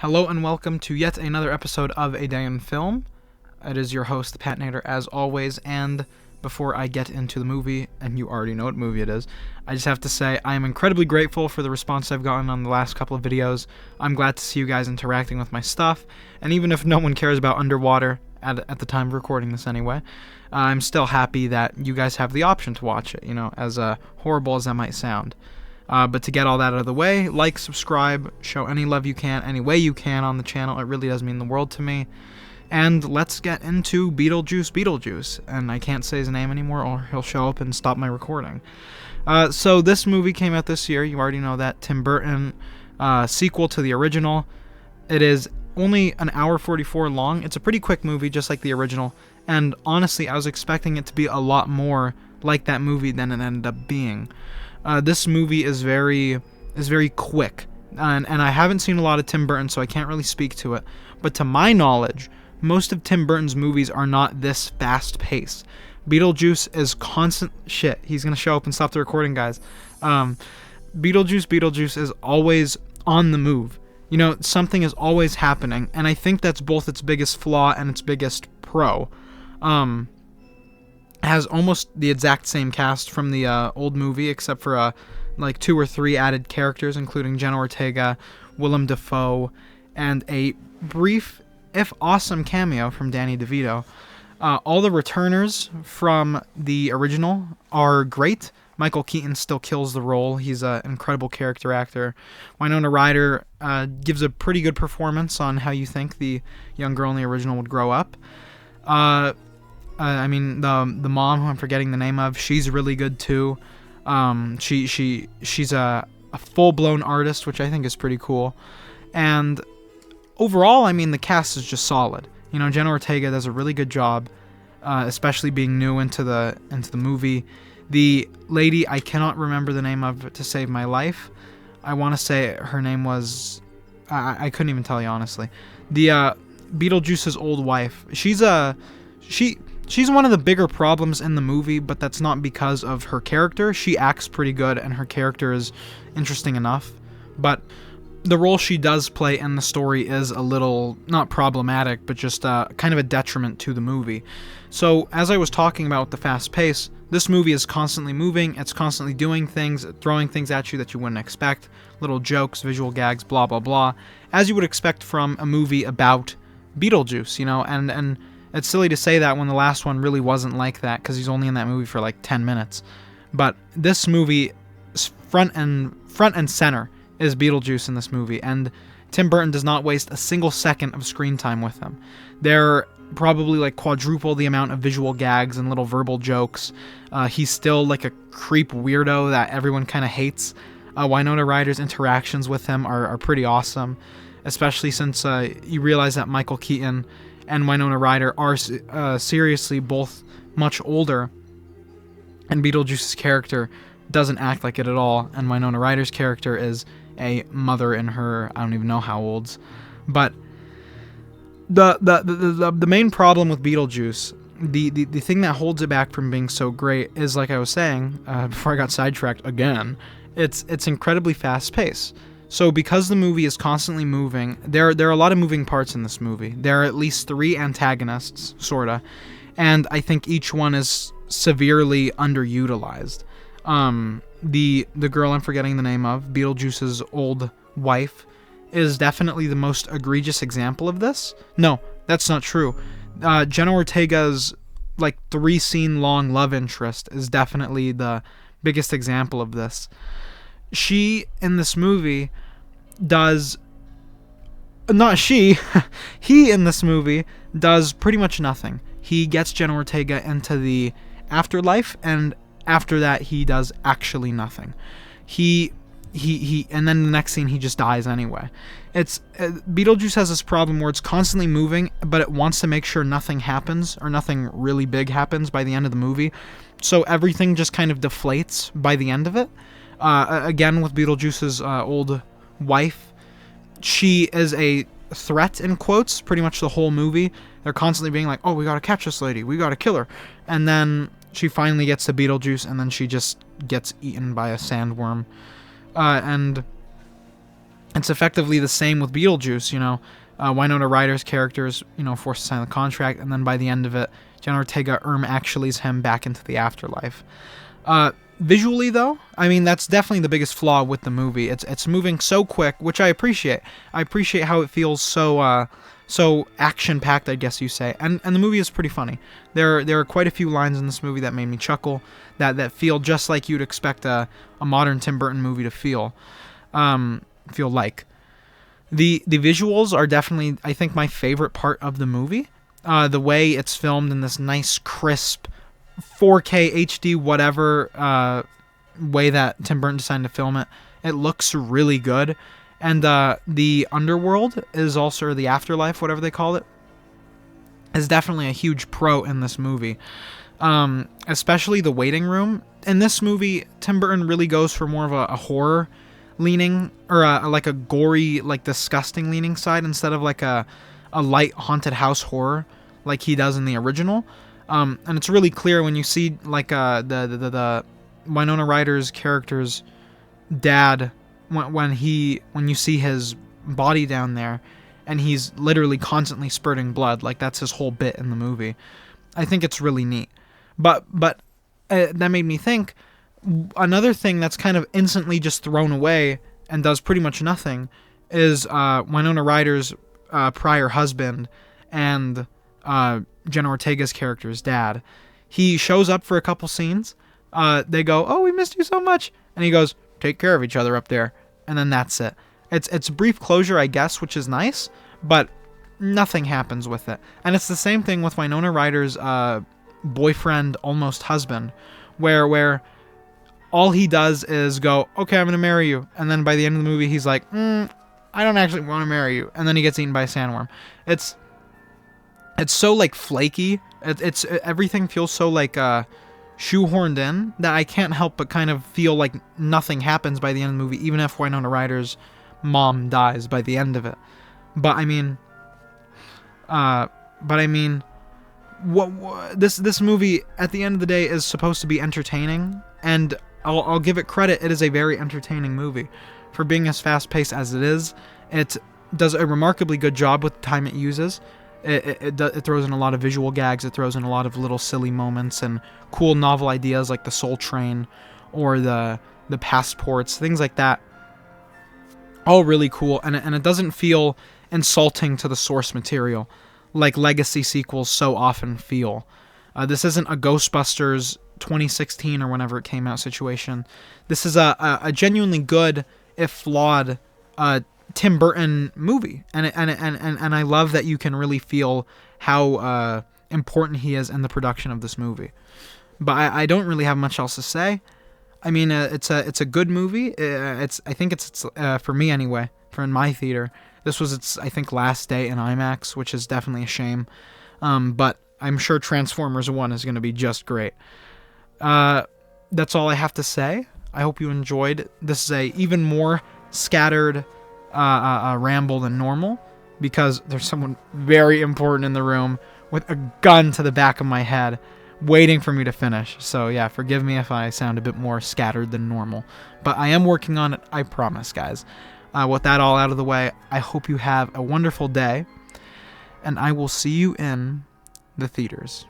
Hello and welcome to yet another episode of A Day in Film. It is your host, Pat Nader, as always, and before I get into the movie, and you already know what movie it is, I just have to say I am incredibly grateful for the response I've gotten on the last couple of videos. I'm glad to see you guys interacting with my stuff, and even if no one cares about underwater, at the time of recording this anyway, I'm still happy that you guys have the option to watch it, as horrible as that might sound. But to get all that out of the way, like, subscribe, show any love you can, any way you can on the channel. It really does mean the world to me. And let's get into Beetlejuice. And I can't say his name anymore or he'll show up and stop my recording. So this movie came out this year. You already know that. Tim Burton, sequel to the original. It is only an hour 44 long. It's a pretty quick movie, just like the original. And honestly, I was expecting it to be a lot more like that movie than it ended up being. This movie is very quick, and I haven't seen a lot of Tim Burton, so I can't really speak to it. But to my knowledge, most of Tim Burton's movies are not this fast-paced. Beetlejuice is constant shit. He's gonna show up and stop the recording, guys. Beetlejuice is always on the move. Something is always happening, and I think that's both its biggest flaw and its biggest pro. Has almost the exact same cast from the old movie, except for like 2 or 3 added characters, including Jenna Ortega, Willem Dafoe, and a brief, if awesome, cameo from Danny DeVito. All the returners from the original are great. Michael Keaton still kills the role. He's an incredible character actor. Winona Ryder gives a pretty good performance on how you think the young girl in the original would grow up. The mom, who I'm forgetting the name of, she's really good too. She's a full-blown artist, which I think is pretty cool. And overall, the cast is just solid. Jenna Ortega does a really good job, especially being new into the movie. The lady, I cannot remember the name of to save my life. I want to say her name was... I couldn't even tell you, honestly. The Beetlejuice's old wife. She's one of the bigger problems in the movie, but that's not because of her character. She acts pretty good, and her character is interesting enough. But the role she does play in the story is a little, not problematic, but just kind of a detriment to the movie. So, as I was talking about with the fast pace, this movie is constantly moving, it's constantly doing things, throwing things at you that you wouldn't expect, little jokes, visual gags, blah, blah, blah, as you would expect from a movie about Beetlejuice, and it's silly to say that when the last one really wasn't like that, because he's only in that movie for like 10 minutes. But this movie, front and center, is Beetlejuice in this movie, and Tim Burton does not waste a single second of screen time with him. They're probably like quadruple the amount of visual gags and little verbal jokes. He's still like a creep weirdo that everyone kind of hates. Winona Ryder's interactions with him are pretty awesome, especially since you realize that Michael Keaton and Winona Ryder are seriously both much older, and Beetlejuice's character doesn't act like it at all, and Winona Ryder's character is a mother in her, I don't even know how old. But the main problem with Beetlejuice, the thing that holds it back from being so great is, like I was saying before I got sidetracked again, it's incredibly fast paced. So because the movie is constantly moving, there are a lot of moving parts in this movie. There are at least 3 antagonists, sorta, and I think each one is severely underutilized. The girl I'm forgetting the name of, Beetlejuice's old wife, is definitely the most egregious example of this. No, that's not true. Jenna Ortega's 3-scene long love interest is definitely the biggest example of this. She, in this movie, he in this movie does pretty much nothing. He gets Jenna Ortega into the afterlife, and after that he does actually nothing. And then the next scene he just dies anyway. Beetlejuice has this problem where it's constantly moving, but it wants to make sure nothing happens, or nothing really big happens by the end of the movie. So everything just kind of deflates by the end of it. Again, with Beetlejuice's old wife, she is a threat, in quotes, pretty much the whole movie. They're constantly being like, oh, we gotta catch this lady, we gotta kill her. And then she finally gets to Beetlejuice, and then she just gets eaten by a sandworm. And It's effectively the same with Beetlejuice, Winona Ryder's character is, forced to sign the contract, and then by the end of it, Jenna Ortega actuallys him back into the afterlife. Visually, though, I mean, that's definitely the biggest flaw with the movie. It's moving so quick, which I appreciate. I appreciate how it feels so action-packed, I guess you say. And the movie is pretty funny. There are quite a few lines in this movie that made me chuckle, that feel just like you'd expect a modern Tim Burton movie to feel like. The visuals are definitely, I think, my favorite part of the movie. The way it's filmed in this nice, crisp, 4K HD whatever way that Tim Burton decided to film it. It looks really good. And the underworld is also, or the afterlife, whatever they call it, is definitely a huge pro in this movie. Especially the waiting room. In this movie, Tim Burton really goes for more of a horror leaning, or like a gory, like disgusting leaning side, instead of like a light haunted house horror like he does in the original. And it's really clear when you see like the Winona Ryder's character's dad, when you see his body down there, and he's literally constantly spurting blood, like that's his whole bit in the movie. I think it's really neat. But that made me think, another thing that's kind of instantly just thrown away and does pretty much nothing is Winona Ryder's prior husband and Jenna Ortega's character's dad. He shows up for a couple scenes. They go, "Oh, we missed you so much," and he goes, "Take care of each other up there," and then that's it. It's brief closure, I guess, which is nice, but nothing happens with it. And it's the same thing with Winona Ryder's boyfriend, almost husband, where all he does is go, "Okay, I'm gonna marry you," and then by the end of the movie, he's like, "I don't actually want to marry you," and then he gets eaten by a sandworm. It's so like flaky. It's everything feels so like shoehorned in that I can't help but kind of feel like nothing happens by the end of the movie, even if Winona Ryder's mom dies by the end of it. But I mean, what this movie at the end of the day is supposed to be entertaining, and I'll give it credit. It is a very entertaining movie for being as fast-paced as it is. It does a remarkably good job with the time it uses. It throws in a lot of visual gags. It throws in a lot of little silly moments and cool novel ideas like the Soul Train or the passports, things like that. All really cool, and it doesn't feel insulting to the source material like legacy sequels so often feel. This isn't a Ghostbusters 2016 or whenever it came out situation. This is a genuinely good, if flawed, Tim Burton movie, and I love that you can really feel how important he is in the production of this movie. But I don't really have much else to say. I mean, it's a good movie. I think it's for me anyway, for in my theater. This was its, I think, last day in IMAX, which is definitely a shame. But I'm sure Transformers 1 is going to be just great. That's all I have to say. I hope you enjoyed. This is a even more scattered ramble than normal, because there's someone very important in the room with a gun to the back of my head waiting for me to finish. So yeah, forgive me if I sound a bit more scattered than normal, but I am working on it, I promise, guys. With that all out of the way, I hope you have a wonderful day, and I will see you in the theaters.